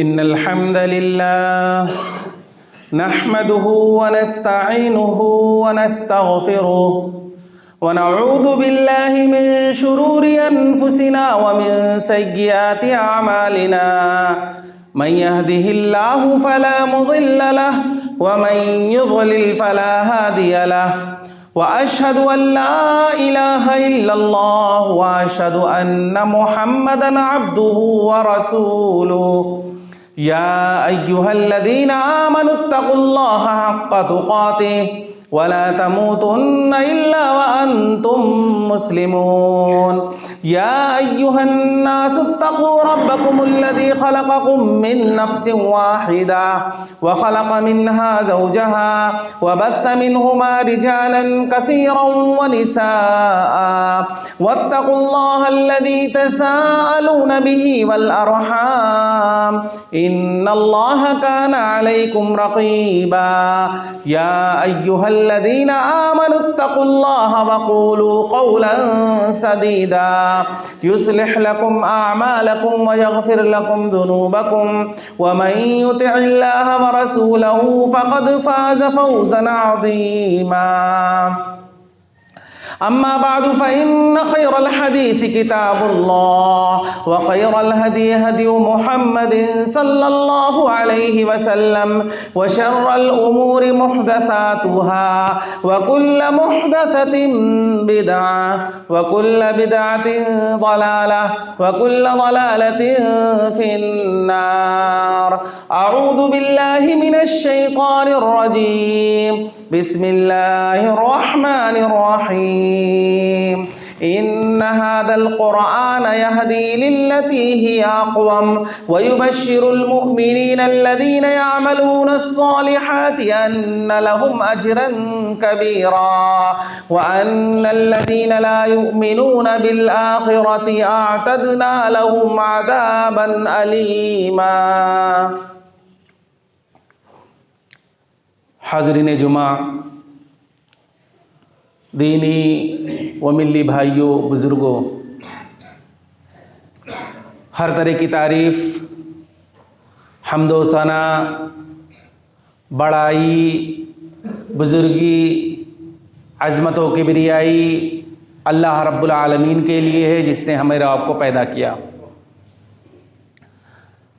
إن الحمد لله نحمده ونستعينه ونستغفره ونعوذ بالله من شرور أنفسنا ومن سيئات أعمالنا من يهده الله فلا مضل له ومن يضلل فلا هادي له وأشهد أن لا إله إلا الله وأشهد أن محمدًا عبده ورسوله يا أيها الذين آمنوا اتقوا الله حق تقاته ولا تموتن إلا وأنتم مسلمون يا أيها الناس اتقوا ربكم الذي خلقكم من نفس واحدة وخلق منها زوجها وبث منهما رجالا كثيرا ونساء واتقوا الله الذي تساءلون به والأرحام إن الله كان عليكم رقيبا يا أيها الذين آمنوا اتقوا الله وقولوا قولا سديدا يصلح لكم أعمالكم ويغفر لكم ذنوبكم ومن يطع الله ورسوله فقد فاز فوزا عظيما أما بعد فإن خير الحديث كتاب الله وخير الهدي هدي محمد صلى الله عليه وسلم وشر الأمور محدثاتها وكل محدثة بدعة وكل بدعة ضلالة وكل ضلالة في النار. أعوذ بالله من الشيطان الرجيم. بسم الله الرحمن الرحيم. إن هذا القرآن يهدي للتي هي أقوم ويبشر المؤمنين الذين يعملون الصالحات أن لهم أجرا كبيرا وأن الذين لا يؤمنون بالآخرة أعتدنا لهم عذابا أليما. حاضرین جمعہ، دینی و ملی بھائیوں، بزرگوں، ہر طرح کی تعریف، حمد و ثنا، بڑائی، بزرگی، عظمت و کبریائی اللہ رب العالمین کے لیے ہے جس نے ہمیں آپ کو پیدا کیا.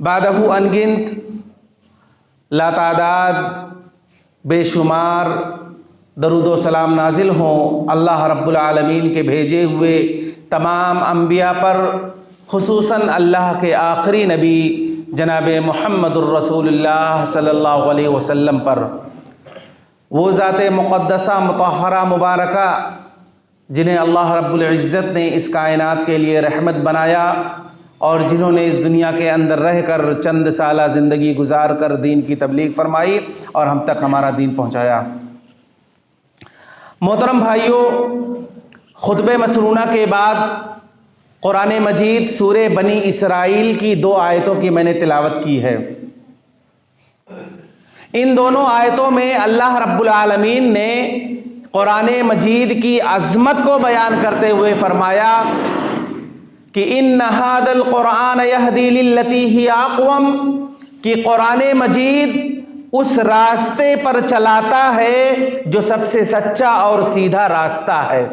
بعدہ انگنت لاتعداد بے شمار درود و سلام نازل ہوں اللہ رب العالمین کے بھیجے ہوئے تمام انبیاء پر، خصوصاً اللہ کے آخری نبی جناب محمد الرسول اللہ صلی اللہ علیہ وسلم پر. وہ ذات مقدسہ مطہرہ مبارکہ جنہیں اللہ رب العزت نے اس کائنات کے لیے رحمت بنایا اور جنہوں نے اس دنیا کے اندر رہ کر چند سالہ زندگی گزار کر دین کی تبلیغ فرمائی اور ہم تک ہمارا دین پہنچایا. محترم بھائیوں، خطبہ مسنونہ کے بعد قرآن مجید سورہ بنی اسرائیل کی 2 آیتوں کی میں نے تلاوت کی ہے. ان دونوں آیتوں میں اللہ رب العالمین نے قرآن مجید کی عظمت کو بیان کرتے ہوئے فرمایا کہ ان ھذا القرآن یہدی للتی ہی اقوم، کہ قرآن مجید اس راستے پر چلاتا ہے جو سب سے سچا اور سیدھا راستہ ہے.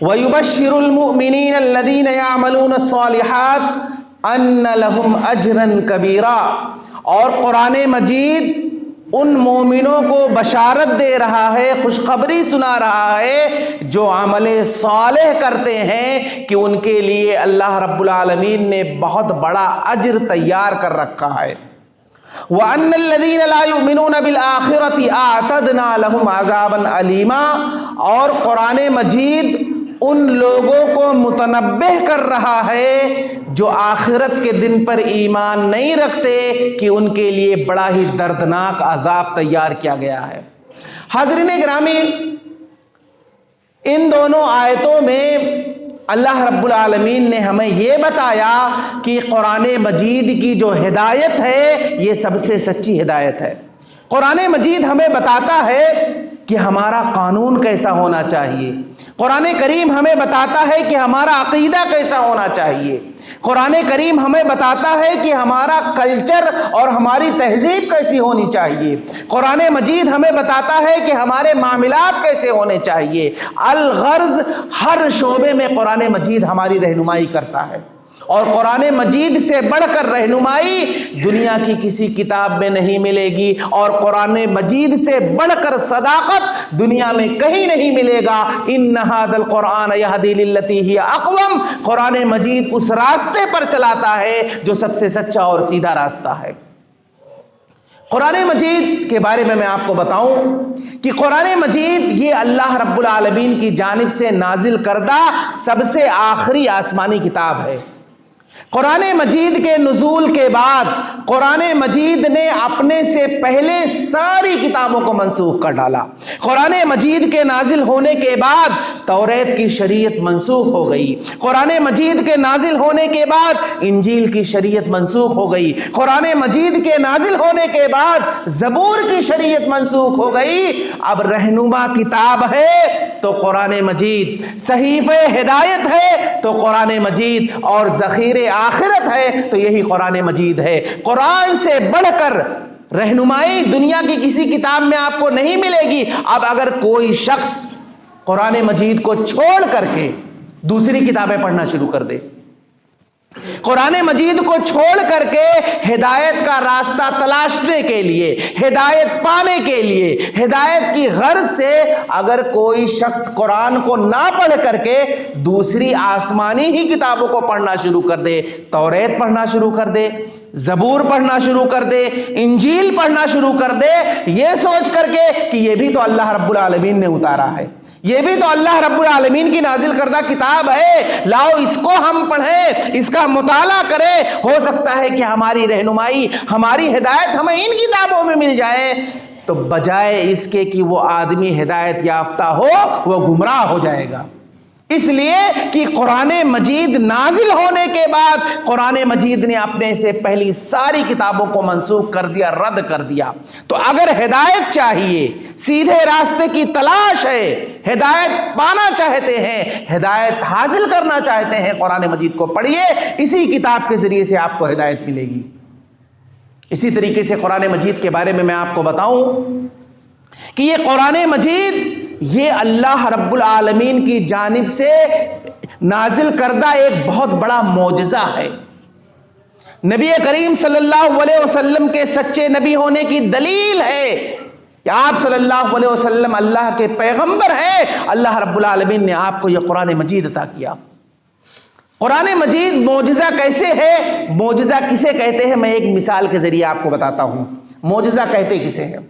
وَيُبَشِّرُ الْمُؤْمِنِينَ الَّذِينَ يَعْمَلُونَ الصَّالِحَاتِ أَنَّ لَهُمْ أَجْرًا كَبِيرًا، اور قرآن مجید ان مومنوں کو بشارت دے رہا ہے، خوشخبری سنا رہا ہے جو عمل صالح کرتے ہیں کہ ان کے لیے اللہ رب العالمین نے بہت بڑا اجر تیار کر رکھا ہے. وَأَنَّ الَّذِينَ لَا يُؤْمِنُونَ بِالْآخِرَةِ أَعْتَدْنَا لَهُمْ عَذَابًا أَلِيمًا، اور قرآن مجید ان لوگوں کو متنبہ کر رہا ہے جو آخرت کے دن پر ایمان نہیں رکھتے کہ ان کے لیے بڑا ہی دردناک عذاب تیار کیا گیا ہے. حاضرین گرامی، ان دونوں آیتوں میں اللہ رب العالمین نے ہمیں یہ بتایا کہ قرآن مجید کی جو ہدایت ہے یہ سب سے سچی ہدایت ہے. قرآن مجید ہمیں بتاتا ہے کہ ہمارا قانون کیسا ہونا چاہیے، قرآن کریم ہمیں بتاتا ہے کہ ہمارا عقیدہ کیسا ہونا چاہیے، قرآن کریم ہمیں بتاتا ہے کہ ہمارا کلچر اور ہماری تہذیب کیسی ہونی چاہیے، قرآن مجید ہمیں بتاتا ہے کہ ہمارے معاملات کیسے ہونے چاہیے۔ الغرض ہر شعبے میں قرآن مجید ہماری رہنمائی کرتا ہے، اور قرآن مجید سے بڑھ کر رہنمائی دنیا کی کسی کتاب میں نہیں ملے گی، اور قرآن مجید سے بڑھ کر صداقت دنیا میں کہیں نہیں ملے گا۔ ان ھذا القرآن یہدی للتی ہی اقوم، قرآن مجید اس راستے پر چلاتا ہے جو سب سے سچا اور سیدھا راستہ ہے۔ قرآن مجید کے بارے میں آپ کو بتاؤں کہ قرآن مجید یہ اللہ رب العالمین کی جانب سے نازل کردہ سب سے آخری آسمانی کتاب ہے۔ قرآن مجید کے نزول کے بعد قرآن مجید نے اپنے سے پہلے ساری کتابوں کو منسوخ کر ڈالا۔ قرآن مجید کے نازل ہونے کے بعد توریت کی شریعت منسوخ ہو گئی، قرآن مجید کے نازل ہونے کے بعد انجیل کی شریعت منسوخ ہو گئی، قرآن مجید کے نازل ہونے کے بعد زبور کی شریعت منسوخ ہو گئی۔ اب رہنما کتاب ہے تو قرآن مجید، صحیفہ ہدایت ہے تو قرآن مجید، اور ذخیرہ آخرت ہے تو یہی قرآن مجید ہے۔ قرآن سے بڑھ کر رہنمائی دنیا کی کسی کتاب میں آپ کو نہیں ملے گی۔ اب اگر کوئی شخص قرآن مجید کو چھوڑ کر کے دوسری کتابیں پڑھنا شروع کر دے، قرآن مجید کو چھوڑ کر کے ہدایت کا راستہ تلاشنے کے لیے، ہدایت پانے کے لیے، ہدایت کی غرض سے اگر کوئی شخص قرآن کو نہ پڑھ کر کے دوسری آسمانی ہی کتابوں کو پڑھنا شروع کر دے، توریت پڑھنا شروع کر دے، زبور پڑھنا شروع کر دے، انجیل پڑھنا شروع کر دے، یہ سوچ کر کے کہ یہ بھی تو اللہ رب العالمین نے اتارا ہے، یہ بھی تو اللہ رب العالمین کی نازل کردہ کتاب ہے، لاؤ اس کو ہم پڑھیں، اس کا مطالعہ کریں، ہو سکتا ہے کہ ہماری رہنمائی، ہماری ہدایت ہمیں ان کتابوں میں مل جائے، تو بجائے اس کے کہ وہ آدمی ہدایت یافتہ ہو، وہ گمراہ ہو جائے گا۔ اس لیے کہ قرآن مجید نازل ہونے کے بعد قرآن مجید نے اپنے سے پہلی ساری کتابوں کو منسوخ کر دیا، رد کر دیا۔ تو اگر ہدایت چاہیے، سیدھے راستے کی تلاش ہے، ہدایت پانا چاہتے ہیں، ہدایت حاصل کرنا چاہتے ہیں، قرآن مجید کو پڑھیے، اسی کتاب کے ذریعے سے آپ کو ہدایت ملے گی۔ اسی طریقے سے قرآن مجید کے بارے میں آپ کو بتاؤں کہ یہ قرآن مجید یہ اللہ رب العالمین کی جانب سے نازل کردہ ایک بہت بڑا معجزہ ہے۔ نبی کریم صلی اللہ علیہ وسلم کے سچے نبی ہونے کی دلیل ہے کہ آپ صلی اللہ علیہ وسلم اللہ کے پیغمبر ہیں، اللہ رب العالمین نے آپ کو یہ قرآن مجید عطا کیا۔ قرآن مجید معجزہ کیسے ہے، معجزہ کسے کہتے ہیں، میں ایک مثال کے ذریعے آپ کو بتاتا ہوں معجزہ کہتے کسے ہیں۔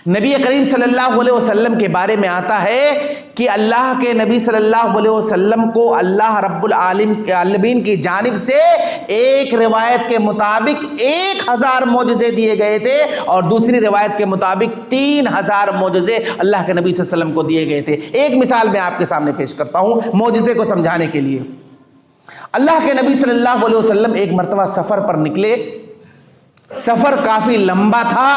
نبی کریم صلی اللہ علیہ وسلم کے بارے میں آتا ہے کہ اللہ کے نبی صلی اللہ علیہ وسلم کو اللہ رب العالمین کی جانب سے ایک روایت کے مطابق 1000 معجزے دیے گئے تھے، اور دوسری روایت کے مطابق 3000 معجزے اللہ کے نبی صلی اللہ علیہ وسلم کو دیے گئے تھے۔ ایک مثال میں آپ کے سامنے پیش کرتا ہوں معجزے کو سمجھانے کے لیے۔ اللہ کے نبی صلی اللہ علیہ وسلم ایک مرتبہ سفر پر نکلے، سفر کافی لمبا تھا،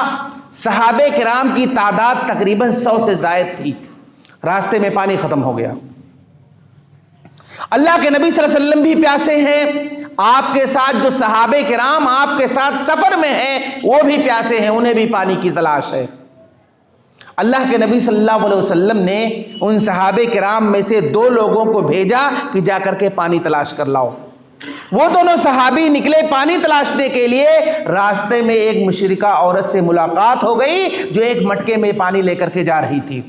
صحابہ کرام کی تعداد تقریباً 100 سے زائد تھی، راستے میں پانی ختم ہو گیا۔ اللہ کے نبی صلی اللہ علیہ وسلم بھی پیاسے ہیں، آپ کے ساتھ جو صحابہ کرام آپ کے ساتھ سفر میں ہیں وہ بھی پیاسے ہیں، انہیں بھی پانی کی تلاش ہے۔ اللہ کے نبی صلی اللہ علیہ وسلم نے ان صحابہ کرام میں سے 2 لوگوں کو بھیجا کہ جا کر کے پانی تلاش کر لاؤ۔ وہ دونوں صحابی نکلے پانی تلاشنے کے لیے، راستے میں ایک مشرکہ عورت سے ملاقات ہو گئی جو ایک مٹکے میں پانی لے کر کے جا رہی تھی۔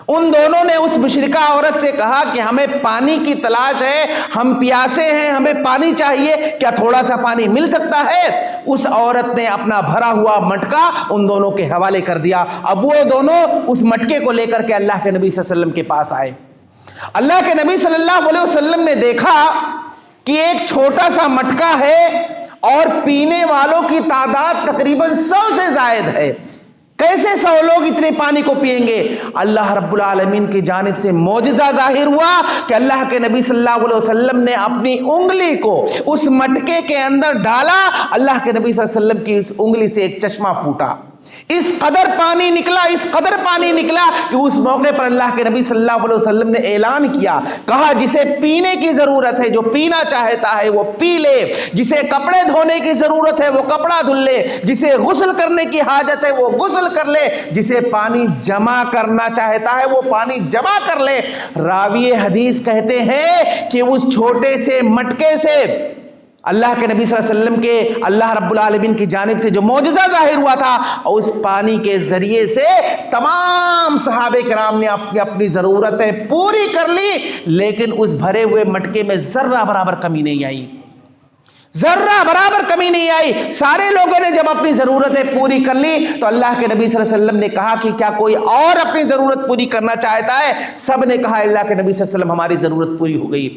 ان دونوں نے اس مشرکہ عورت سے کہا کہ ہمیں پانی کی تلاش ہے، ہم پیاسے ہیں، ہمیں پانی چاہیے، کیا تھوڑا سا پانی مل سکتا ہے؟ اس عورت نے اپنا بھرا ہوا مٹکا ان دونوں کے حوالے کر دیا۔ اب وہ دونوں اس مٹکے کو لے کر کے اللہ کے نبی صلی اللہ علیہ وسلم کے پاس آئے۔ اللہ کے نبی صلی اللہ علیہ وسلم نے دیکھا کہ ایک چھوٹا سا مٹکا ہے اور پینے والوں کی تعداد تقریباً 100 سے زائد ہے، کیسے 100 لوگ اتنے پانی کو پئیں گے؟ اللہ رب العالمین کی جانب سے معجزہ ظاہر ہوا کہ اللہ کے نبی صلی اللہ علیہ وسلم نے اپنی انگلی کو اس مٹکے کے اندر ڈالا، اللہ کے نبی صلی اللہ علیہ وسلم کی اس انگلی سے ایک چشمہ پھوٹا۔ اس قدر پانی نکلا، اس قدر پانی نکلا کہ اس موقع پر اللہ کے نبی صلی اللہ علیہ وسلم نے اعلان کیا، کہا جسے پینے کی ضرورت ہے، جو پینا چاہتا ہے وہ پی لے، جسے کپڑے دھونے کی ضرورت ہے وہ کپڑا دھل لے، جسے غسل کرنے کی حاجت ہے وہ غسل کر لے، جسے پانی جمع کرنا چاہتا ہے وہ پانی جمع کر لے۔ راوی حدیث کہتے ہیں کہ اس چھوٹے سے مٹکے سے اللہ کے نبی صلی اللہ علیہ وسلم کے اللہ رب العالمین کی جانب سے جو معجزہ ظاہر ہوا تھا، اور اس پانی کے ذریعے سے تمام صحابہ کرام نے اپنی ضرورتیں پوری کر لی، لیکن اس بھرے ہوئے مٹکے میں ذرہ برابر کمی نہیں آئی، ذرہ برابر کمی نہیں آئی۔ سارے لوگوں نے جب اپنی ضرورتیں پوری کر لی تو اللہ کے نبی صلی اللہ علیہ وسلم نے کہا کہ کیا کوئی اور اپنی ضرورت پوری کرنا چاہتا ہے؟ سب نے کہا اللہ کے نبی صلی اللہ علیہ وسلم ہماری ضرورت پوری ہو گئی۔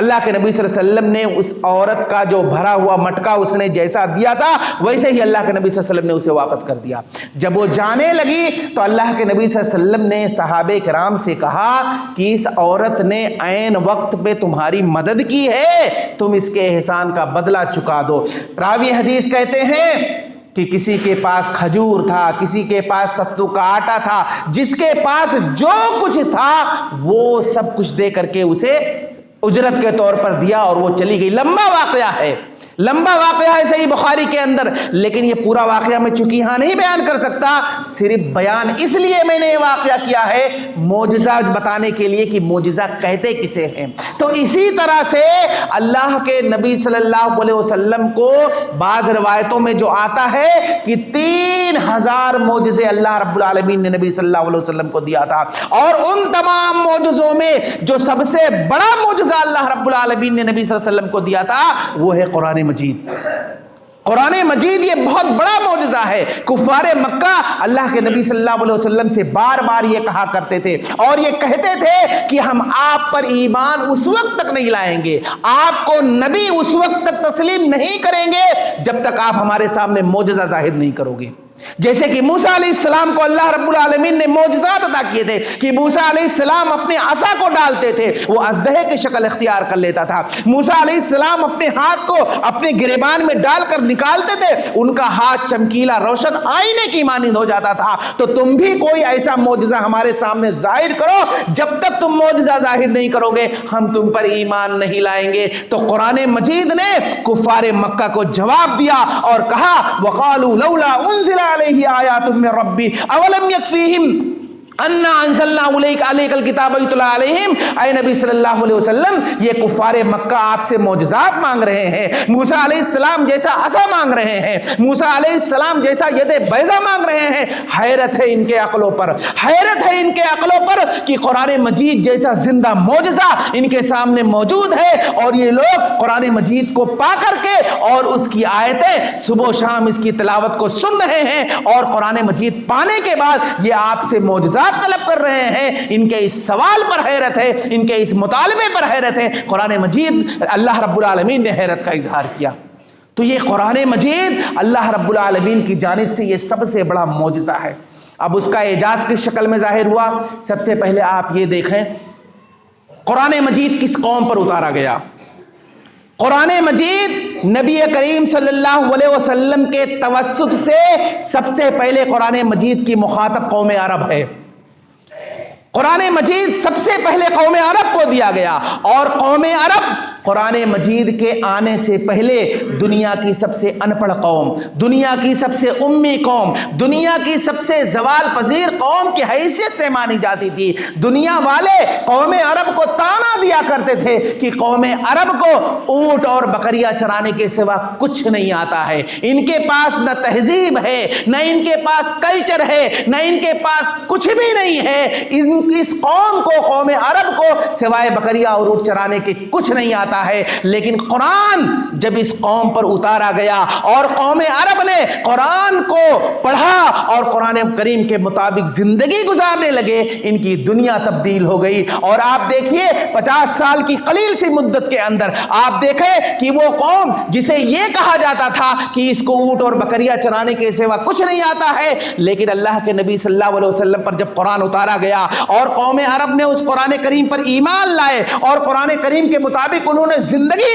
اللہ کے نبی صلی اللہ علیہ وسلم نے اس عورت کا جو بھرا ہوا مٹکا اس نے جیسا دیا تھا ویسے ہی اللہ کے نبی صلی اللہ علیہ وسلم نے اسے واپس کر دیا۔ جب وہ جانے لگی تو اللہ کے نبی صلی اللہ علیہ وسلم نے صحابہ کرام سے کہا کہ اس عورت نے عین وقت پہ تمہاری مدد کی ہے، تم اس کے احسان کا بدلہ چکا دو۔ راوی حدیث کہتے ہیں کہ کسی کے پاس کھجور تھا، کسی کے پاس ستو کا آٹا تھا، جس کے پاس جو کچھ تھا وہ سب کچھ دے کر کے اسے اجرت کے طور پر دیا اور وہ چلی گئی۔ لمبا واقعہ ہے، لمبا واقعہ ہے صحیح بخاری کے اندر، لیکن یہ پورا واقعہ میں چونکہ یہاں نہیں بیان کر سکتا، صرف بیان اس لیے میں نے یہ واقعہ کیا ہے معجزہ بتانے کے لیے کہ معجزہ کہتے کسے ہیں۔ تو اسی طرح سے اللہ کے نبی صلی اللہ علیہ وسلم کو بعض روایتوں میں جو آتا ہے کہ 3000 معجزے اللہ رب العالمین نے نبی صلی اللہ علیہ وسلم کو دیا تھا، اور ان تمام معجزوں میں جو سب سے بڑا معجزہ اللہ رب العالمین نے نبی صلی اللہ علیہ وسلم کو دیا تھا وہ ہے قرآن مجید۔ قرآن مجید یہ بہت بڑا معجزہ ہے۔ کفار مکہ اللہ کے نبی صلی اللہ علیہ وسلم سے بار بار یہ کہا کرتے تھے اور یہ کہتے تھے کہ ہم آپ پر ایمان اس وقت تک نہیں لائیں گے، آپ کو نبی اس وقت تک تسلیم نہیں کریں گے جب تک آپ ہمارے سامنے معجزہ ظاہر نہیں کرو گے۔ جیسے کہ موسیٰ علیہ السلام کو اللہ رب العالمین نے معجزات عطا کیے تھے کہ موسیٰ علیہ السلام اپنے عصا کو ڈالتے تھے، وہ اژدہے کی شکل اختیار کر لیتا تھا۔ موسیٰ علیہ السلام اپنے ہاتھ کو اپنے گریبان میں ڈال کر نکالتے تھے، ان کا ہاتھ چمکیلا روشن آئینے کی مانند ہو جاتا تھا۔ تو تم بھی کوئی ایسا معجزہ ہمارے سامنے ظاہر کرو، جب تک تم معجزہ ظاہر نہیں کرو گے ہم تم پر ایمان نہیں لائیں گے۔ تو قرآن مجید نے کفار مکہ کو جواب دیا اور کہا وَقَالُوا لَوْلَا أُنزِلَ علیہ آیات من ربی اولم یکفیہم انا انزلنا علیک الکتاب یتلی علیہم۔ اے نبی صلی اللہ علیہ وسلم، یہ کفار مکہ آپ سے معجزات مانگ رہے ہیں، موسیٰ علیہ السلام جیسا عصا مانگ رہے ہیں، موسیٰ علیہ السلام جیسا ید بیضا مانگ رہے ہیں۔ حیرت ہے ان کے عقلوں پر، حیرت ہے ان کے عقلوں پر کہ قرآن مجید جیسا زندہ معجزہ ان کے سامنے موجود ہے، اور یہ لوگ قرآن مجید کو پا کر کے اور اس کی آیتیں صبح و شام اس کی تلاوت کو سن رہے ہیں، اور قرآن مجید پانے کے بعد یہ آپ سے معجزات طلب کر رہے ہیں۔ ان کے اس سوال پر حیرت ہے، ان کے اس مطالبے پر حیرت ہے۔ قرآن مجید اللہ رب العالمین نے حیرت کا اظہار کیا۔ تو یہ قرآن مجید اللہ رب العالمین کی جانب سے یہ سب سے بڑا معجزہ ہے۔ اب اس کا اعجاز کس شکل میں ظاہر ہوا؟ سب سے پہلے آپ یہ دیکھیں قرآن مجید کس قوم پر اتارا گیا۔ قرآن مجید نبی کریم صلی اللہ علیہ وسلم کے توسط سے سب سے پہلے قرآن مجید کی مخاطب قوم عرب ہے۔ قرآن مجید سب سے پہلے قوم عرب کو دیا گیا، اور قوم عرب قرآن مجید کے آنے سے پہلے دنیا کی سب سے ان پڑھ قوم، دنیا کی سب سے امی قوم، دنیا کی سب سے زوال پذیر قوم کی حیثیت سے مانی جاتی تھی۔ دنیا والے قوم عرب کو تانا دیا کرتے تھے کہ قوم عرب کو اونٹ اور بکریاں چرانے کے سوا کچھ نہیں آتا ہے، ان کے پاس نہ تہذیب ہے، نہ ان کے پاس کلچر ہے، نہ ان کے پاس کچھ بھی نہیں ہے۔ اس قوم کو، قوم عرب کو سوائے بکریاں اور اونٹ چرانے کے کچھ نہیں آتا ہے۔ لیکن قرآن جب اس قوم پر اتارا گیا اور قوم عرب نے قرآن کو پڑھا اور قرآن کریم کے مطابق زندگی گزارنے لگے، ان کی دنیا تبدیل ہو گئی۔ اور آپ دیکھیے 50 سال کی قلیل سی مدت کے اندر آپ دیکھیں کہ وہ قوم جسے یہ کہا جاتا تھا کہ اس کو اونٹ اور بکریاں چرانے کے سوا کچھ نہیں آتا ہے، لیکن اللہ کے نبی صلی اللہ علیہ وسلم پر جب قرآن اتارا گیا اور قوم عرب نے اس قرآن کریم پر ایمان لائے اور قرآن کریم کے مطابق انہوں نے زندگی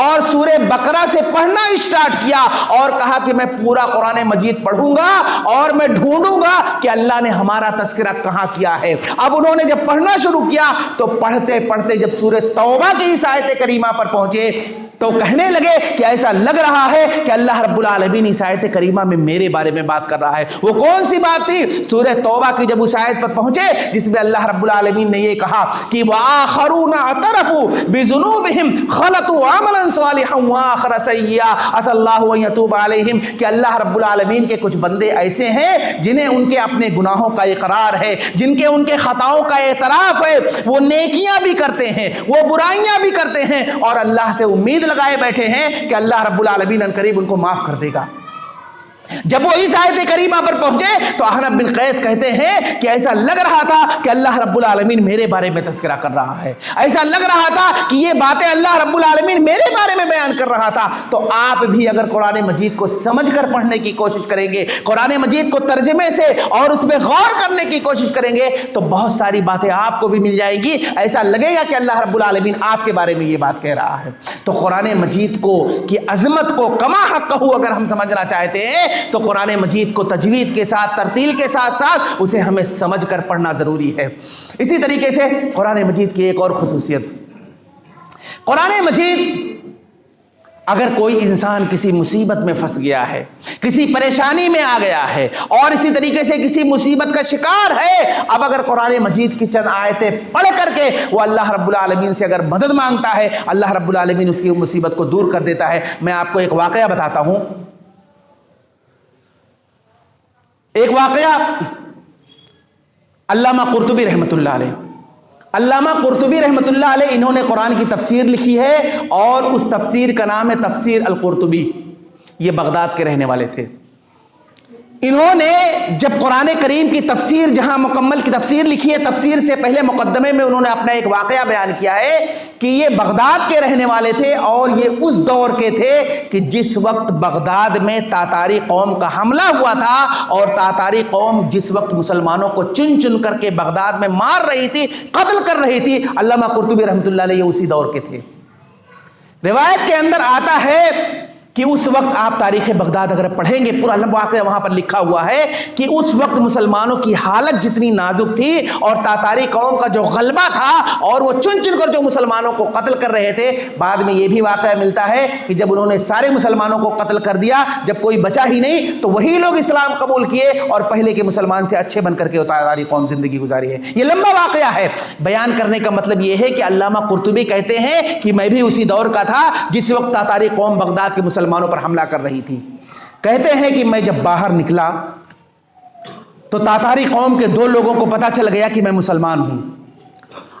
اور سورہ بقرہ سے پڑھنا اسٹارٹ کیا اور کہا کہ میں پورا قرآن مجید پڑھوں گا اور میں ڈھونڈوں گا کہ اللہ نے ہمارا تذکرہ کہاں کیا ہے۔ اب انہوں نے جب پڑھنا شروع کیا تو پڑھتے پڑھتے جب سورہ توبہ کی اس آیت کریمہ پر پہنچے تو کہنے لگے کہ ایسا لگ رہا ہے کہ اللہ رب العالمین اس آیت کریمہ میں میرے بارے میں بات کر رہا ہے۔ وہ کون سی بات تھی؟ سورہ توبہ کی جب اس آیت پر پہنچے جس میں اللہ رب العالمین نے یہ کہا کہ وَآخَرُونَ اعْتَرَفُوا بِذُنُوبِهِمْ خَلَطُوا عَمَلًا صَالِحًا وَآخَرَ سَيِّئًا عَسَى اللَّهُ أَن يَتُوبَ عَلَيْهِمْ کہ اللہ رب العالمین کے کچھ بندے ایسے ہیں جنہیں ان کے اپنے گناہوں کا اقرار ہے، جن کے ان کے خطاؤں کا اعتراف ہے، وہ نیکیاں بھی کرتے ہیں، وہ برائیاں بھی کرتے ہیں اور اللہ سے امید لگائے بیٹھے ہیں کہ اللہ رب العالمین ان قریب ان کو معاف کر دے گا۔ جب وہ اس آیت کریمہ پر پہنچے تو احنف بن قیس کہتے ہیں کہ ایسا لگ رہا تھا کہ اللہ رب العالمین میرے بارے میں تذکرہ کر رہا ہے، ایسا لگ رہا تھا کہ یہ باتیں اللہ رب العالمین میرے بارے میں بیان کر رہا تھا۔ تو آپ بھی اگر قرآن مجید کو سمجھ کر پڑھنے کی کوشش کریں گے، قرآن مجید کو ترجمے سے اور اس میں غور کرنے کی کوشش کریں گے تو بہت ساری باتیں آپ کو بھی مل جائیں گی، ایسا لگے گا کہ اللہ رب العالمین آپ کے بارے میں یہ بات کہہ رہا ہے۔ تو قرآن مجید کو کی عظمت کو کما حقہ اگر ہم سمجھنا چاہتے ہیں تو قرآن مجید کو تجوید کے ساتھ، ترتیل کے ساتھ ساتھ اسے ہمیں سمجھ کر پڑھنا ضروری ہے۔ اسی طریقے سے قرآن مجید کی ایک اور خصوصیت، قرآن مجید اگر کوئی انسان کسی مصیبت میں پھنس گیا ہے، کسی پریشانی میں آ گیا ہے اور اسی طریقے سے کسی مصیبت کا شکار ہے، اب اگر قرآن مجید کی چند آیتیں پڑھ کر کے وہ اللہ رب العالمین سے اگر مدد مانگتا ہے، اللہ رب العالمین اس کی مصیبت کو دور کر دیتا ہے۔ میں آپ کو ایک واقعہ بتاتا ہوں، ایک واقعہ علامہ قرطبی رحمۃ اللہ علیہ، علامہ قرطبی رحمۃ اللہ علیہ انہوں نے قرآن کی تفسیر لکھی ہے اور اس تفسیر کا نام ہے تفسیر القرطبی۔ یہ بغداد کے رہنے والے تھے۔ انہوں نے جب قرآن کریم کی تفسیر، جہاں مکمل کی تفسیر لکھی ہے، تفسیر سے پہلے مقدمے میں انہوں نے اپنا ایک واقعہ بیان کیا ہے کہ یہ بغداد کے رہنے والے تھے اور یہ اس دور کے تھے کہ جس وقت بغداد میں تاتاری قوم کا حملہ ہوا تھا اور تاتاری قوم جس وقت مسلمانوں کو چن چن کر کے بغداد میں مار رہی تھی، قتل کر رہی تھی۔ علامہ قرطبی رحمۃ اللہ علیہ اسی دور کے تھے۔ روایت کے اندر آتا ہے کہ اس وقت آپ تاریخ بغداد اگر پڑھیں گے، پورا واقعہ وہاں پر لکھا ہوا ہے کہ اس وقت مسلمانوں کی حالت جتنی نازک تھی اور تاتاری قوم کا جو غلبہ تھا اور وہ چن چن کر جو مسلمانوں کو قتل کر رہے تھے۔ بعد میں یہ بھی واقعہ ملتا ہے کہ جب انہوں نے سارے مسلمانوں کو قتل کر دیا، جب کوئی بچا ہی نہیں تو وہی لوگ اسلام قبول کیے اور پہلے کے مسلمان سے اچھے بن کر کے تاتاری قوم زندگی گزاری ہے۔ یہ لمبا واقعہ ہے، بیان کرنے کا مطلب یہ ہے کہ علامہ قرطبی کہتے ہیں کہ میں بھی اسی دور کا تھا جس وقت تاتاری قوم بغداد کے مسلمانوں پر حملہ کر رہی تھی۔ کہتے ہیں کہ میں جب باہر نکلا تو تاتاری قوم کے دو لوگوں کو پتا چل گیا کہ میں مسلمان ہوں۔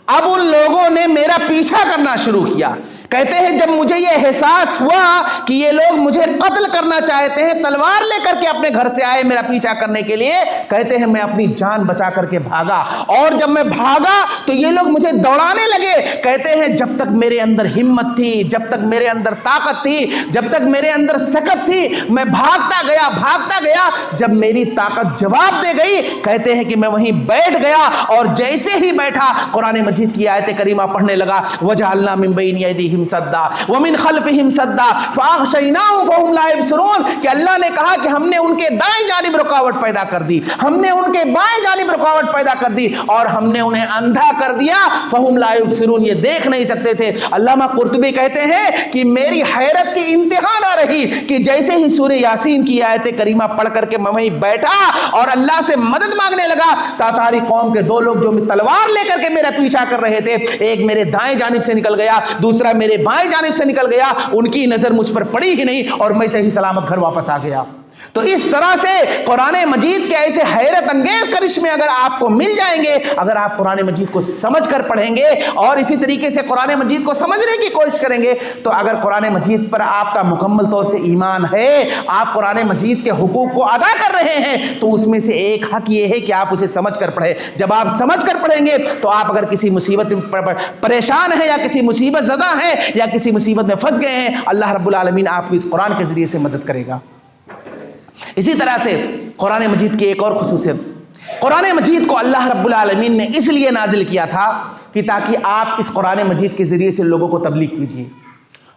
اب ان لوگوں نے میرا پیچھا کرنا شروع کیا۔ کہتے ہیں جب مجھے یہ احساس ہوا کہ یہ لوگ مجھے قتل کرنا چاہتے ہیں، تلوار لے کر کے اپنے گھر سے آئے میرا پیچھا کرنے کے لیے، کہتے ہیں میں اپنی جان بچا کر کے بھاگا اور جب میں بھاگا تو یہ لوگ مجھے دوڑانے لگے۔ کہتے ہیں جب تک میرے اندر ہمت تھی، جب تک میرے اندر طاقت تھی، جب تک میرے اندر سکت تھی، میں بھاگتا گیا۔ جب میری طاقت جواب دے گئی، کہتے ہیں کہ میں وہیں بیٹھ گیا اور جیسے ہی بیٹھا قرآن مجید کی آیت کریمہ پڑھنے لگا، وَجَعَلْنَا مِن بَيْنِ أَيْدِيهِمْ صدا ومن خلفهم صدا فاغشيناهم فهم لا يبصرون کہ اللہ نے کہا کہ ہم نے ان کے دائیں جانب رکاوٹ پیدا کر دی، ہم نے ان کے بائیں جانب رکاوٹ پیدا کر دی اور ہم نے انہیں اندھا کر دیا، فهم لا يبصرون، یہ دیکھ نہیں سکتے تھے۔ علامہ قرطبی کہتے ہیں کہ میری حیرت کی انتہا نہ رہی کہ جیسے ہی سورہ یاسین کی آیت کریمہ پڑھ کر کے میں وہیں بیٹھا اور اللہ سے مدد مانگنے لگا، تاتاری قوم کے دو لوگ جو تلوار لے کر کے میرا پیچھا کر رہے تھے، ایک میرے دائیں جانب سے نکل گیا، دوسرا میرے بائیں جانب سے نکل گیا، ان کی نظر مجھ پر پڑی ہی نہیں اور میں صحیح سلامت گھر واپس آ گیا۔ تو اس طرح سے قرآن مجید کے ایسے حیرت انگیز کرشمے اگر آپ کو مل جائیں گے اگر آپ قرآن مجید کو سمجھ کر پڑھیں گے اور اسی طریقے سے قرآن مجید کو سمجھنے کی کوشش کریں گے، تو اگر قرآن مجید پر آپ کا مکمل طور سے ایمان ہے، آپ قرآن مجید کے حقوق کو ادا کر رہے ہیں، تو اس میں سے ایک حق یہ ہے کہ آپ اسے سمجھ کر پڑھیں۔ جب آپ سمجھ کر پڑھیں گے تو آپ اگر کسی مصیبت میں پریشان ہیں یا کسی مصیبت زدہ ہیں یا کسی مصیبت میں پھنس گئے ہیں، اللہ رب العالمین آپ کو اس قرآن کے ذریعے سے مدد کرے گا۔ اسی طرح سے قرآن مجید کی ایک اور خصوصیت، قرآن مجید کو اللہ رب العالمین نے اس لیے نازل کیا تھا کہ تاکہ آپ اس قرآن مجید کے ذریعے سے لوگوں کو تبلیغ کیجیے،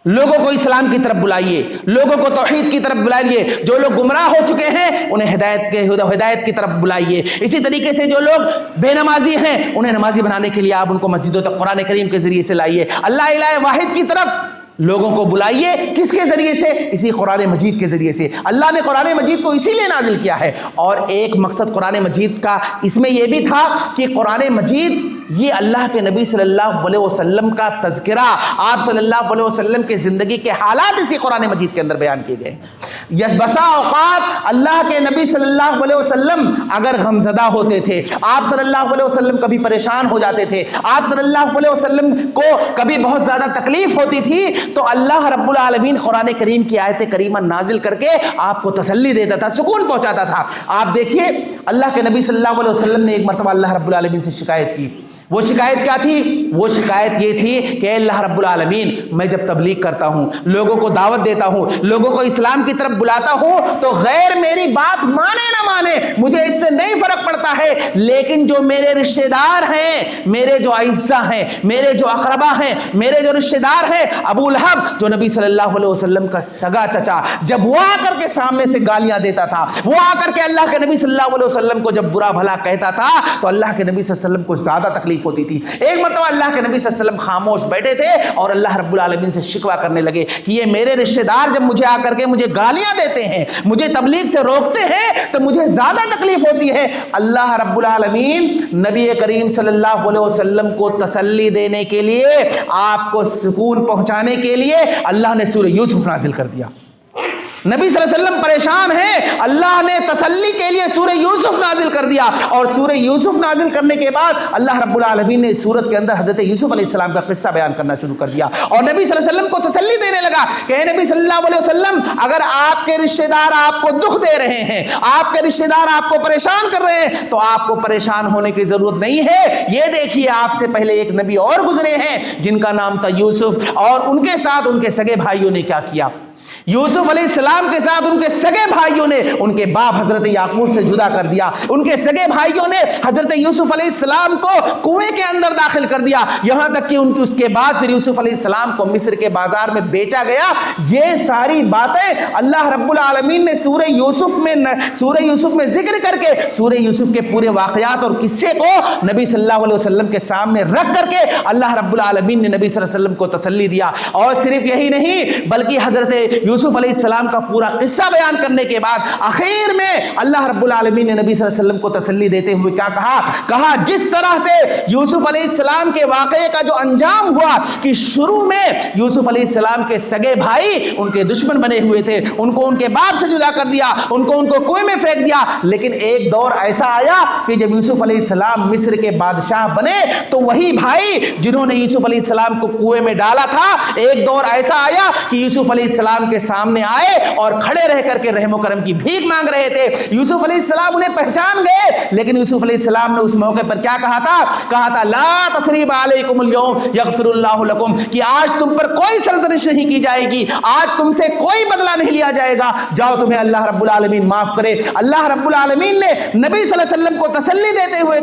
لوگوں کو اسلام کی طرف بلائیے، لوگوں کو توحید کی طرف بلائیے، جو لوگ گمراہ ہو چکے ہیں انہیں ہدایت کی طرف بلائیے۔ اسی طریقے سے جو لوگ بے نمازی ہیں انہیں نمازی بنانے کے لیے آپ ان کو مسجدوں تک قرآن کریم کے ذریعے سے لائیے۔ اللہ الہ واحد کی طرف لوگوں کو بلائیے، کس کے ذریعے سے؟ اسی قرآن مجید کے ذریعے سے۔ اللہ نے قرآن مجید کو اسی لیے نازل کیا ہے، اور ایک مقصد قرآن مجید کا اس میں یہ بھی تھا کہ قرآن مجید یہ اللہ کے نبی صلی اللہ علیہ وسلم کا تذکرہ، آپ صلی اللہ علیہ وسلم کے زندگی کے حالات اسی قرآن مجید کے اندر بیان کیے گئے۔ بسا اوقات اللہ کے نبی صلی اللہ علیہ وسلم اگر غمزدہ ہوتے تھے، آپ صلی اللہ علیہ وسلم کبھی پریشان ہو جاتے تھے، آپ صلی اللہ علیہ وسلم کو کبھی بہت زیادہ تکلیف ہوتی تھی، تو اللہ رب العالمین قرآن کریم کی آیت کریمہ نازل کر کے آپ کو تسلی دیتا تھا، سکون پہنچاتا تھا۔ آپ دیکھیے اللہ کے نبی صلی اللہ علیہ وسلم نے ایک مرتبہ اللہ رب العالمین سے شکایت کی۔ وہ شکایت کیا تھی؟ وہ شکایت یہ تھی کہ اللہ رب العالمین، میں جب تبلیغ کرتا ہوں، لوگوں کو دعوت دیتا ہوں، لوگوں کو اسلام کی طرف بلاتا ہوں، تو غیر میری بات مانے نہ مانے مجھے اس سے نہیں فرق پڑتا ہے، لیکن جو میرے رشتہ دار ہیں، میرے جو اعزا ہیں، میرے جو اقربا ہیں، میرے جو رشتہ دار ہیں، ابو لہب جو نبی صلی اللہ علیہ وسلم کا سگا چچا، جب وہ آ کر کے سامنے سے گالیاں دیتا تھا، وہ آ کر کے اللہ کے نبی صلی اللہ علیہ وسلم کو جب برا بھلا کہتا تھا، تو اللہ کے نبی صلی اللہ علیہ وسلم کو زیادہ تکلیف ہوتی تھی۔ ایک مرتبہ اللہ کے نبی صلی اللہ علیہ وسلم خاموش بیٹھے تھے اور اللہ رب العالمین سے شکوہ کرنے لگے کہ یہ میرے رشتہ دار جب مجھے آ کر کے مجھے گالیاں دیتے ہیں، مجھے تبلیغ سے روکتے ہیں، تو مجھے زیادہ تکلیف ہوتی ہے۔ اللہ رب العالمین نبی کریم صلی اللہ علیہ وسلم کو تسلی دینے کے لیے، آپ کو سکون پہنچانے کے لیے اللہ نے سورہ یوسف نازل کر دیا۔ نبی صلی اللہ علیہ وسلم پریشان ہیں، اللہ نے تسلی کے لیے سورہ یوسف نازل کر دیا، اور سورہ یوسف نازل کرنے کے بعد اللہ رب العالمین نے اس سورت کے اندر حضرت یوسف علیہ السلام کا قصہ بیان کرنا شروع کر دیا، اور نبی صلی اللہ علیہ وسلم کو تسلی دینے لگا کہ اے نبی صلی اللہ علیہ وسلم، اگر آپ کے رشتہ دار آپ کو دکھ دے رہے ہیں، آپ کے رشتہ دار آپ کو پریشان کر رہے ہیں، تو آپ کو پریشان ہونے کی ضرورت نہیں ہے۔ یہ دیکھیے آپ سے پہلے ایک نبی اور گزرے ہیں جن کا نام تھا یوسف، اور ان کے ساتھ ان کے سگے بھائیوں نے کیا کیا؟ یوسف علیہ السلام کے ساتھ ان کے سگے بھائیوں نے ان کے باپ حضرت یعقوب سے جدا کر دیا، ان کے سگے بھائیوں نے حضرت یوسف علیہ السلام کو کنویں کے اندر داخل کر دیا، یہاں تک کہ اس کے بعد پھر یوسف علیہ السلام کو مصر کے بازار میں بیچا گیا۔ یہ ساری باتیں اللہ رب العالمین نے سورہ یوسف میں ذکر کر کے سورہ یوسف کے پورے واقعات اور قصے کو نبی صلی اللہ علیہ وسلم کے سامنے رکھ کر کے اللہ رب العالمین نے نبی صلی اللہ علیہ وسلم کو تسلی دیا۔ اور صرف یہی نہیں بلکہ حضرت یوسف علیہ السلام کا پورا قصہ بیان کرنے کے بعد آخر میں اللہ رب العالمین نے نبی صلی اللہ علیہ وسلم کو تسلی دیتے ہوئے کیا کہا جس طرح سے یوسف علیہ السلام کے واقعے کا جو انجام ہوا کہ شروع میں یوسف علیہ السلام کے سگے بھائی ان کے دشمن بنے ہوئے تھے، ان کو ان کے باپ سے جدا کر دیا، ان کو کنویں میں پھینک دیا، لیکن ایک دور ایسا آیا کہ جب یوسف علیہ السلام مصر کے بادشاہ بنے تو وہی بھائی جنہوں نے یوسف علیہ السلام کو کنویں میں ڈالا تھا، ایک دور ایسا آیا کہ یوسف علیہ السلام کے سامنے آئے اور کھڑے رہ کر کے رحم و کرم کی بھیک مانگ رہے تھے۔ یوسف علیہ السلام انہیں پہچان گئے، لیکن یوسف علیہ السلام نے اس موقع پر کیا کہا تھا لا تثریب علیکم اليوم یغفر اللہ لکم، کہ آج تم پر کوئی سرزنش نہیں کی جائے گی، آج تم سے کوئی بدلہ نہیں لیا جائے گا، جاؤ تمہیں اللہ رب العالمین معاف کرے۔ اللہ رب العالمین نے نبی صلی اللہ علیہ وسلم کو تسلی دیتے ہوئے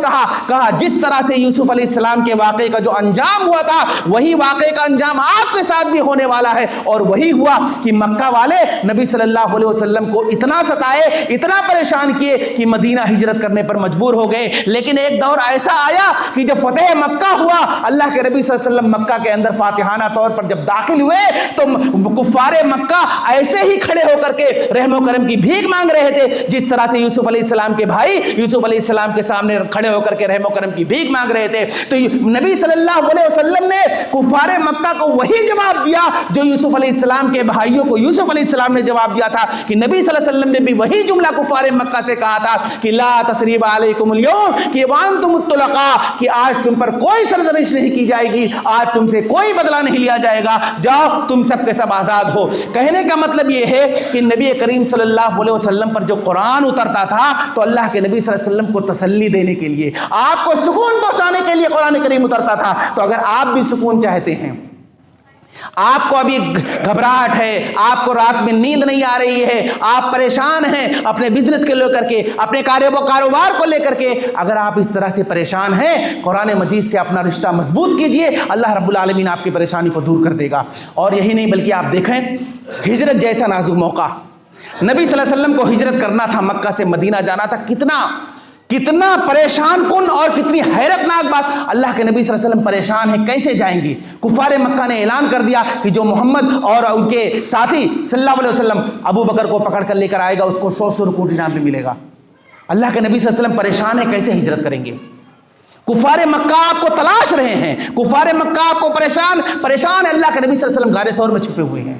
کہا جس طرح سے یوسف علیہ السلام کے واقعے کا جو انجام ہوا تھا وہی واقعے کا انجام آپ کے ساتھ بھی ہونے والا ہے۔ اور وہی ہوا کہ مکہ والے نبی صلی اللہ علیہ وسلم کو اتنا ستائے، اتنا پریشان کیے کہ مدینہ ہجرت کرنے پر مجبور ہو گئے، لیکن ایک دور ایسا آیا کہ جب فتح مکہ ہوا، اللہ کے نبی صلی اللہ علیہ وسلم مکہ کے اندر فاتحانہ طور پر جب داخل ہوئے تو کفار مکہ ایسے ہی کھڑے ہو کر کے رحم و کرم کی بھیک مانگ رہے تھے جس طرح سے یوسف علیہ السلام کے بھائی یوسف علیہ السلام کے سامنے کھڑے ہو کر کے رحم و کرم کی بھیک مانگ رہے تھے۔ تو نبی صلی اللہ علیہ وسلم نے کفار مکہ کو وہی جواب دیا جو یوسف علیہ السلام کے بھائیوں کو یوسف علیہ السلام نے جواب دیا تھا کہ نبی صلی اللہ علیہ وسلم نے بھی وہی جملہ کفار مکہ سے کہا تھا کہ لا تثریب علیکم اليوم، کہ وانتم الطلقاء، کہ آج تم پر کوئی سرزنش نہیں کی جائے گی، آج تم سے کوئی بدلہ نہیں لیا جائے گا، جاؤ تم سب کے سب آزاد ہو۔ کہنے کا مطلب یہ ہے کہ نبی کریم صلی اللہ علیہ وسلم پر جو قرآن اترتا تھا تو اللہ کے نبی صلی اللہ علیہ وسلم کو تسلی دینے کے لیے، آپ کو سکون پہنچانے کے لیے قرآن کریم اترتا تھا۔ تو اگر آپ بھی سکون چاہتے ہیں، آپ کو ابھی گھبراہٹ ہے، آپ کو رات میں نیند نہیں آ رہی ہے، آپ پریشان ہیں اپنے بزنس کو لے کر کے، اپنے کاروبار کو لے کر کے، اگر آپ اس طرح سے پریشان ہیں قرآن مجید سے اپنا رشتہ مضبوط کیجئے، اللہ رب العالمین آپ کی پریشانی کو دور کر دے گا۔ اور یہی نہیں بلکہ آپ دیکھیں ہجرت جیسا نازک موقع، نبی صلی اللہ علیہ وسلم کو ہجرت کرنا تھا، مکہ سے مدینہ جانا تھا، کتنا پریشان کن اور کتنی حیرت ناک بات، اللہ کے نبی صلی اللہ علیہ وسلم پریشان ہیں، کیسے جائیں گے؟ کفار مکہ نے اعلان کر دیا کہ جو محمد اور ان کے ساتھی صلی اللہ علیہ وسلم ابو بکر کو پکڑ کر لے کر آئے گا اس کو 100 روپے انعام میں ملے گا۔ اللہ کے نبی صلی اللہ علیہ وسلم پریشان ہیں، کیسے ہجرت کریں گے؟ کفار مکہ آپ کو تلاش رہے ہیں، کفار مکہ آپ کو پریشان ہے، اللہ کے نبی صلی اللہ علیہ وسلم غار ثور میں چھپے ہوئے ہیں۔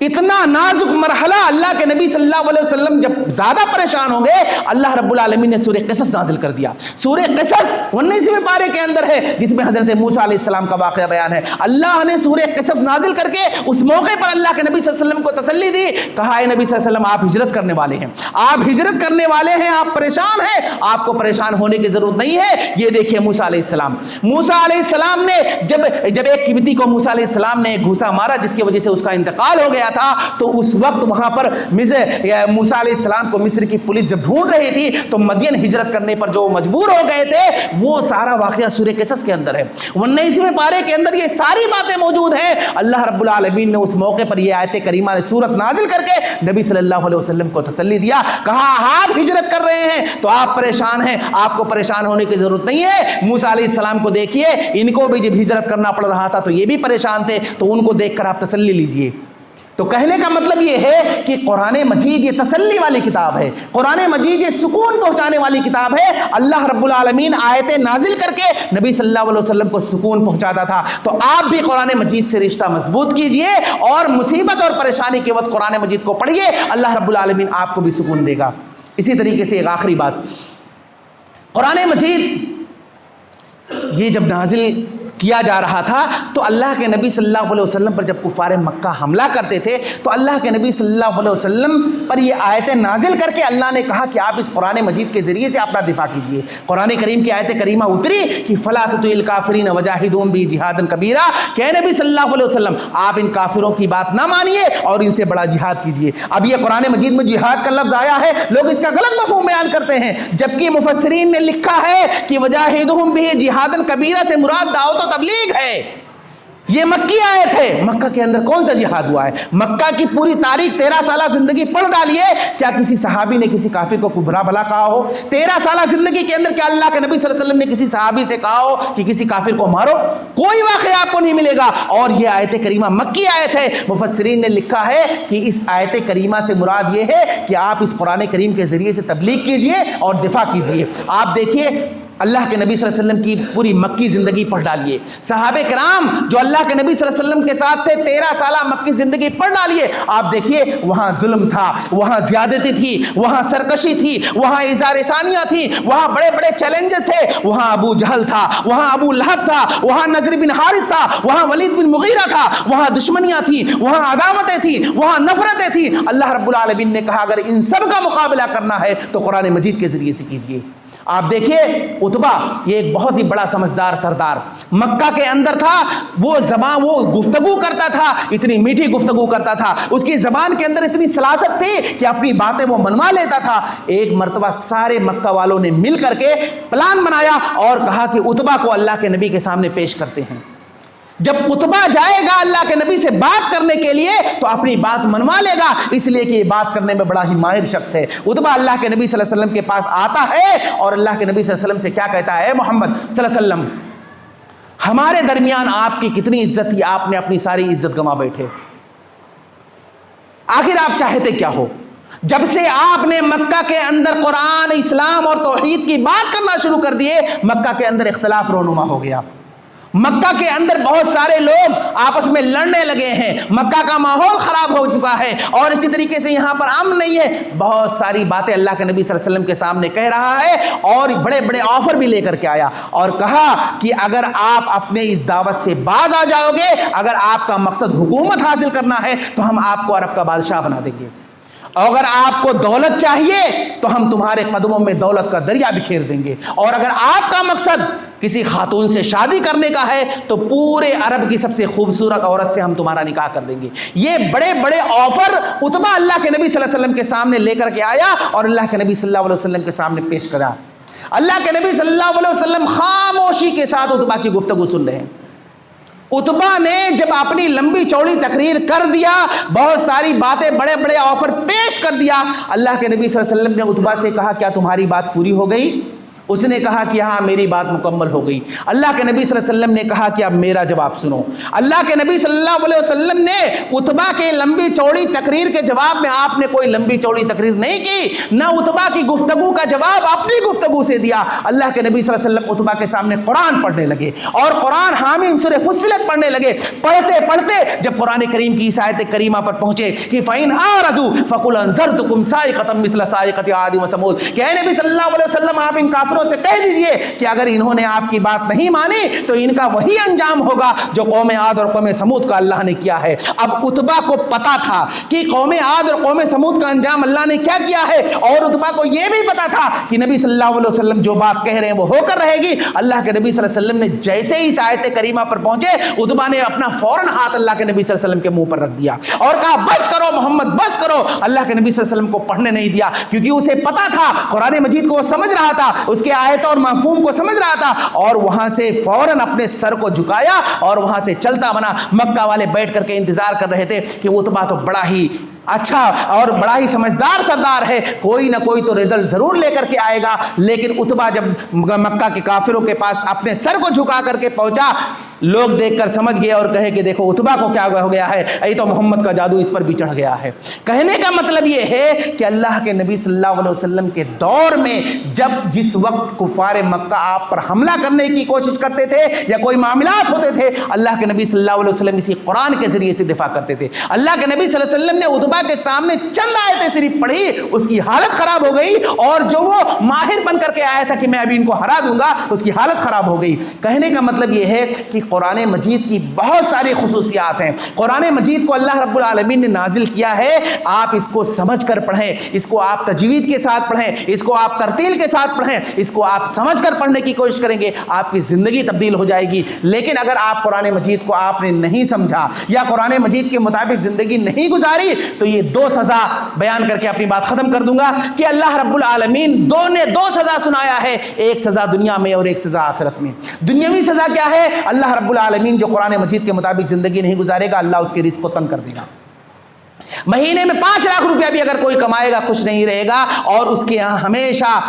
اتنا نازک مرحلہ، اللہ کے نبی صلی اللہ علیہ وسلم جب زیادہ پریشان ہوں گے، اللہ رب العالمین نے سورہ قصص نازل کر دیا۔ سورہ قصص 19ویں پارے کے اندر ہے، جس میں حضرت موسیٰ علیہ السلام کا واقعہ بیان ہے۔ اللہ نے سورہ قصص نازل کر کے اس موقع پر اللہ کے نبی صلی اللہ علیہ وسلم کو تسلی دی، کہا اے نبی صلی اللہ علیہ وسلم آپ ہجرت کرنے والے ہیں، آپ ہجرت کرنے والے ہیں، آپ پریشان ہیں، آپ کو پریشان ہونے کی ضرورت نہیں ہے۔ یہ دیکھیے موسیٰ علیہ السلام نے جب ایک قبطی کو موسیٰ علیہ السلام نے گھوسا مارا جس کی وجہ سے اس کا انتقال ہو گیا تھا، تو اس وقت وہاں پر موسیٰ علیہ السلام کو مصر کی پولیس جب ڈھونڈ رہی تھی تو مدین ہجرت کرنے پر جو مجبور ہو گئے تھے، وہ سارا واقعہ سورہ قصص کے اندر ہے۔ 19ویں پارے کے اندر یہ ساری باتیں موجود ہیں۔ اللہ رب العالمین نے اس موقع پر یہ آیت کریمہ نے سورت نازل کر کے نبی صلی اللہ علیہ وسلم کو تسلی دیا، کہا آپ ہجرت کر رہے ہیں تو آپ پریشان ہیں، آپ کو پریشان ہونے کی ضرورت نہیں ہے۔ موسیٰ علیہ السلام کو دیکھیے، ان کو بھی جب ہجرت کرنا پڑ رہا تھا تو یہ بھی پریشان تھے، تو ان کو دیکھ کر آپ تسلی لیجئے۔ تو کہنے کا مطلب یہ ہے کہ قرآن مجید یہ تسلی والی کتاب ہے، قرآن مجید یہ سکون پہنچانے والی کتاب ہے۔ اللہ رب العالمین آیتیں نازل کر کے نبی صلی اللہ علیہ وسلم کو سکون پہنچاتا تھا، تو آپ بھی قرآن مجید سے رشتہ مضبوط کیجئے اور مصیبت اور پریشانی کے وقت قرآن مجید کو پڑھیے، اللہ رب العالمین آپ کو بھی سکون دے گا۔ اسی طریقے سے ایک آخری بات، قرآن مجید یہ جب نازل کیا جا رہا تھا تو اللہ کے نبی صلی اللہ علیہ وسلم پر جب کفار مکہ حملہ کرتے تھے تو اللہ کے نبی صلی اللہ علیہ وسلم پر یہ آیتیں نازل کر کے اللہ نے کہا کہ آپ اس قرآن مجید کے ذریعے سے اپنا دفاع کیجئے۔ قرآن کریم کی آیت کریمہ اتری کہ فَلَا تُطِعِ الْكَافِرِينَ وَجَاهِدُهُمْ بِهِ جِهَادًا كَبِيرًا، کہ نبی صلی اللہ علیہ وسلم آپ ان کافروں کی بات نہ مانیے اور ان سے بڑا جہاد کیجئے۔ اب یہ قرآن مجید میں جہاد کا لفظ آیا ہے، لوگ اس کا غلط مفہوم بیان کرتے ہیں، جبکہ مفسرین نے لکھا ہے کہ وَجَاهِدُهُمْ بِهِ جِهَادًا كَبِيرًا سے مراد دعوت و تبلیغ ہے۔ یہ مکی آیت ہے، مکہ کے اندر کون سا جہاد ہوا ہے؟ مکہ کی پوری تاریخ 13 سالہ زندگی پڑھ ڈالیے، کیا کسی صحابی نے کسی کافر کو برا بھلا کہا ہو؟ 13 سالہ زندگی کے اندر کیا اللہ کے نبی صلی اللہ علیہ وسلم نے کسی صحابی سے کہا ہو کہ کسی کافر کو مارو؟ کوئی واقعہ آپ کو نہیں ملے گا۔ اور یہ آیت کریمہ مکی آیت ہے، مفسرین نے لکھا ہے کہ اس آیت کریمہ سے مراد یہ ہے کہ آپ اس قرآن کریم کے ذریعے سے تبلیغ کیجئے اور دفاع کیجئے۔ آپ دیکھیے اللہ کے نبی صلی اللہ علیہ وسلم کی پوری مکی زندگی پڑھ ڈالیے، صحابہ کرام جو اللہ کے نبی صلی اللہ علیہ وسلم کے ساتھ تھے 13 سالہ مکی زندگی پڑھ ڈالیے، آپ دیکھیے وہاں ظلم تھا، وہاں زیادتی تھی، وہاں سرکشی تھی، وہاں اظہار ثانیہ تھی، وہاں بڑے بڑے چیلنجز تھے، وہاں ابو جہل تھا، وہاں ابو لہب تھا، وہاں نضر بن حارث تھا، وہاں ولید بن مغیرہ تھا، وہاں دشمنیاں تھی، وہاں عداوتیں تھی، وہاں نفرتیں تھی۔ اللہ رب العالمین نے کہا اگر ان سب کا مقابلہ کرنا ہے تو قرآن مجید کے ذریعے سے کیجیے۔ آپ دیکھیے عتبہ یہ ایک بہت ہی بڑا سمجھدار سردار مکہ کے اندر تھا، وہ گفتگو کرتا تھا، اتنی میٹھی گفتگو کرتا تھا، اس کی زبان کے اندر اتنی سلاست تھی کہ اپنی باتیں وہ منوا لیتا تھا۔ ایک مرتبہ سارے مکہ والوں نے مل کر کے پلان بنایا اور کہا کہ عتبہ کو اللہ کے نبی کے سامنے پیش کرتے ہیں۔ جب عتبہ جائے گا اللہ کے نبی سے بات کرنے کے لیے تو اپنی بات منوا لے گا، اس لیے کہ یہ بات کرنے میں بڑا ہی ماہر شخص ہے۔ عتبہ اللہ کے نبی صلی اللہ علیہ وسلم کے پاس آتا ہے اور اللہ کے نبی صلی اللہ علیہ وسلم سے کیا کہتا ہے؟ محمد صلی اللہ علیہ وسلم ہمارے درمیان آپ کی کتنی عزت تھی، آپ نے اپنی ساری عزت گنوا بیٹھے، آخر آپ چاہتے کیا ہو؟ جب سے آپ نے مکہ کے اندر قرآن، اسلام اور توحید کی بات کرنا شروع کر دیے، مکہ کے اندر اختلاف رونما ہو گیا، مکہ کے اندر بہت سارے لوگ آپس میں لڑنے لگے ہیں، مکہ کا ماحول خراب ہو چکا ہے اور اسی طریقے سے یہاں پر امن نہیں ہے۔ بہت ساری باتیں اللہ کے نبی صلی اللہ علیہ وسلم کے سامنے کہہ رہا ہے اور بڑے بڑے آفر بھی لے کر کے آیا اور کہا کہ اگر آپ اپنے اس دعوت سے باز آ جاؤ گے، اگر آپ کا مقصد حکومت حاصل کرنا ہے تو ہم آپ کو عرب کا بادشاہ بنا دیں گے، اگر آپ کو دولت چاہیے تو ہم تمہارے قدموں میں دولت کا دریا بکھیر دیں گے، اور اگر آپ کا مقصد کسی خاتون سے شادی کرنے کا ہے تو پورے عرب کی سب سے خوبصورت عورت سے ہم تمہارا نکاح کر دیں گے. یہ بڑے بڑے آفر عتبہ اللہ کے نبی صلی اللہ علیہ وسلم کے سامنے لے کر کے آیا اور اللہ کے نبی صلی اللہ علیہ وسلم کے سامنے پیش کرا. اللہ کے نبی صلی اللہ علیہ وسلم خاموشی کے ساتھ عتبہ کی گفتگو سن رہے ہیں. عتبہ نے جب اپنی لمبی چوڑی تقریر کر دیا, بہت ساری باتیں, بڑے بڑے آفر پیش کر دیا, اللہ کے نبی صلی اللہ علیہ وسلم نے عتبہ سے کہا کیا تمہاری بات پوری ہو گئی؟ اس نے کہا کہ ہاں میری بات مکمل ہو گئی. اللہ کے نبی صلی اللہ علیہ وسلم نے کہا کہ اب میرا جواب سنو. اللہ کے نبی صلی اللہ علیہ وسلم نے عتبہ کے لمبی چوڑی تقریر کے جواب میں آپ نے کوئی لمبی چوڑی تقریر نہیں کی, نہ عتبہ کی گفتگو کا جواب اپنی گفتگو سے دیا. اللہ کے نبی صلی اللہ علیہ وسلم عتبہ کے سامنے قرآن پڑھنے لگے اور قرآن حامیم سورہ فصلت پڑھنے لگے. پڑھتے پڑھتے جب قرآن کریم کی اس آیت کریمہ پر پہنچے کہ فَإِنْ أَعْرَضُوا فَقُلْ أَنذَرْتُكُمْ صَاعِقَةً مِثْلَ صَاعِقَةِ عَادٍ وَثَمُودَ, کہ اے نبی صلی اللہ علیہ وسلم آپ ان کافروں سے کہہ دیجئے کہ اگر انہوں نے آپ کی بات نہیں مانی تو ان کا وہی انجام ہوگا جو قوم عاد اور قوم سمود کا اللہ نے کیا ہے. اب عتبہ کو پتا تھا کہ قوم عاد اور قوم سمود کا انجام اللہ نے کیا کیا ہے, اور عتبہ کو یہ بھی پتا تھا کہ نبی صلی اللہ علیہ وسلم جو بات کہہ رہے ہیں وہ ہو کر رہے گی. اللہ کے نبی صلی اللہ علیہ وسلم نے جیسے ہی اس آیت کریمہ پر پہنچے, عتبہ نے اپنا فوراً ہاتھ اللہ کے نبی صلی اللہ علیہ وسلم کے منہ پر رکھ دیا اور کہا بس کرو محمد بس کرو. اللہ کے نبی صلی اللہ علیہ وسلم کو پڑھنے نہیں دیا, کیونکہ اسے پتا تھا قرآن مجید کو وہ سمجھ رہا تھا, اس کے آیت اور مفہوم کو سمجھ رہا تھا, اور وہاں سے فوراً اپنے سر کو جھکایا اور وہاں سے چلتا بنا. مکہ والے بیٹھ کر کے انتظار کر رہے تھے کہ وہ عتبہ تو بڑا ہی اچھا اور بڑا ہی سمجھدار سردار ہے, کوئی نہ کوئی تو رزلٹ ضرور لے کر کے آئے گا. لیکن عتبہ جب مکہ کے کافروں کے پاس اپنے سر کو جھکا کر کے پہنچا, لوگ دیکھ کر سمجھ گئے اور کہے کہ دیکھو عتبہ کو کیا ہو گیا ہے, ای تو محمد کا جادو اس پر بھی چڑھ گیا ہے. کہنے کا مطلب یہ ہے کہ اللہ کے نبی صلی اللہ علیہ وسلم کے دور میں جس وقت کفار مکہ آپ پر حملہ کرنے کی کوشش کرتے تھے یا کوئی معاملات ہوتے تھے, اللہ کے نبی صلی اللہ علیہ وسلم اسی قرآن کے ذریعے سے دفاع کرتے تھے. اللہ کے نبی صلی اللہ علیہ وسلم نے عتبہ کے سامنے چند آیتیں صرف پڑھی, اس کی حالت خراب ہو گئی, اور جو وہ ماہر بن کر کے آیا تھا کہ میں ابھی ان کو ہرا دوں گا, اس کی حالت خراب ہو گئی. کہنے کا مطلب یہ ہے کہ قرآن مجید کی بہت ساری خصوصیات ہیں. قرآن مجید کو اللہ رب العالمین نے نازل کیا ہے, آپ اس کو سمجھ کر پڑھیں, اس کو آپ تجوید کے ساتھ پڑھیں, اس کو آپ ترتیل کے ساتھ پڑھیں, اس کو آپ سمجھ کر پڑھنے کی کوشش کریں گے, آپ کی زندگی تبدیل ہو جائے گی. لیکن اگر آپ قرآن مجید کو آپ نے نہیں سمجھا یا قرآن مجید کے مطابق زندگی نہیں گزاری, تو یہ دو سزا بیان کر کے اپنی بات ختم کر دوں گا کہ اللہ رب العالمین نے دو سزا سنایا ہے, ایک سزا دنیا میں اور ایک سزا آخرت میں. دنیاوی سزا کیا ہے؟ اللہ رب العالمین جو قرآن مجید کے مطابق زندگی نہیں گزارے گا, اللہ اس کے رزق کو تنگ کر دے گا. مہینے میں 5 لاکھ روپیہ بھی اگر کوئی کمائے گا خوش نہیں رہے گا, اور اس کے یہاں ہمیشہ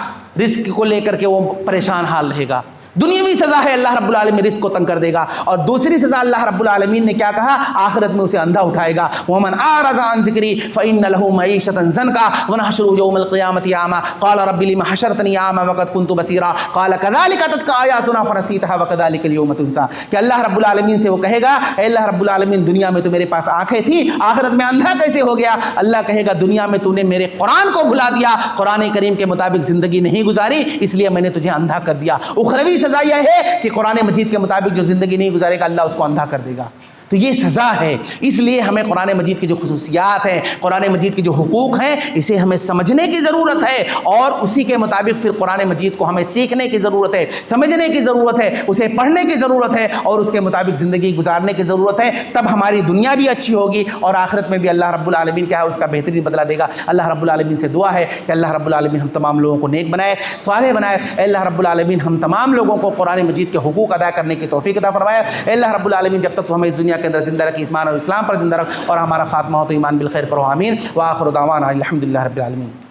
رزق کو لے کر کے وہ پریشان حال رہے گا. دنیاوی سزا ہے اللہ رب العالمین رزق کو تنگ کر دے گا. اور دوسری سزا اللہ رب العالمین نے کیا کہا؟ آخرت میں اسے اندھا اٹھائے گا. وَمَنْ أَعْرَضَ عَنْ ذِكْرِي فَإِنَّ لَهُ مَعِيشَةً ضَنْكًا وَنَحْشُرُهُ يَوْمَ الْقِيَامَةِ أَعْمَى قَالَ رَبِّ لِمَ حَشَرْتَنِي أَعْمَى وَقَدْ كُنْتُ بَصِيرًا قَالَ كَذَلِكَ أَتَتْكَ آيَاتُنَا فَنَسِيتَهَا وَكَذَلِكَ الْيَوْمَ تُنسَى, کہ اللہ رب العالمین سے وہ کہے گا اے اللہ رب العالمین دنیا میں تو میرے پاس آنکھیں تھی, آخرت میں اندھا کیسے ہو گیا؟ اللہ کہے گا دنیا میں تو نے میرے قرآن کو بھلا دیا, قرآن کریم کے مطابق زندگی نہیں گزاری, اس لیے میں نے تجھے اندھا کر دیا. اخروی سزا یہ ہے کہ قرآن مجید کے مطابق جو زندگی نہیں گزارے گا اللہ اس کو اندھا کر دے گا. تو یہ سزا ہے. اس لیے ہمیں قرآن مجید کی جو خصوصیات ہیں, قرآن مجید کی جو حقوق ہیں, اسے ہمیں سمجھنے کی ضرورت ہے, اور اسی کے مطابق پھر قرآن مجید کو ہمیں سیکھنے کی ضرورت ہے, سمجھنے کی ضرورت ہے, اسے پڑھنے کی ضرورت ہے, اور اس کے مطابق زندگی گزارنے کی ضرورت ہے. تب ہماری دنیا بھی اچھی ہوگی اور آخرت میں بھی اللہ رب العالمین کیا ہے اس کا بہترین بدلہ دے گا. اللہ رب العالمین سے دعا ہے کہ اللہ رب العالمین ہم تمام لوگوں کو نیک بنائے, صالح بنائے. اے اللہ رب العالمین ہم تمام لوگوں کو قرآن مجید کے حقوق ادا کرنے کی توفیق عطا فرمائے. اے اللہ رب العالمین جب تک تو ہمیں اس دنیا کے اندر زندہ رکھی, ایمان اور اسلام پر زندہ رکھ, اور ہمارا خاتمہ ہو تو ایمان بالخیر کرو, آمین. وآخر دعوانا الحمدللہ رب العالمین.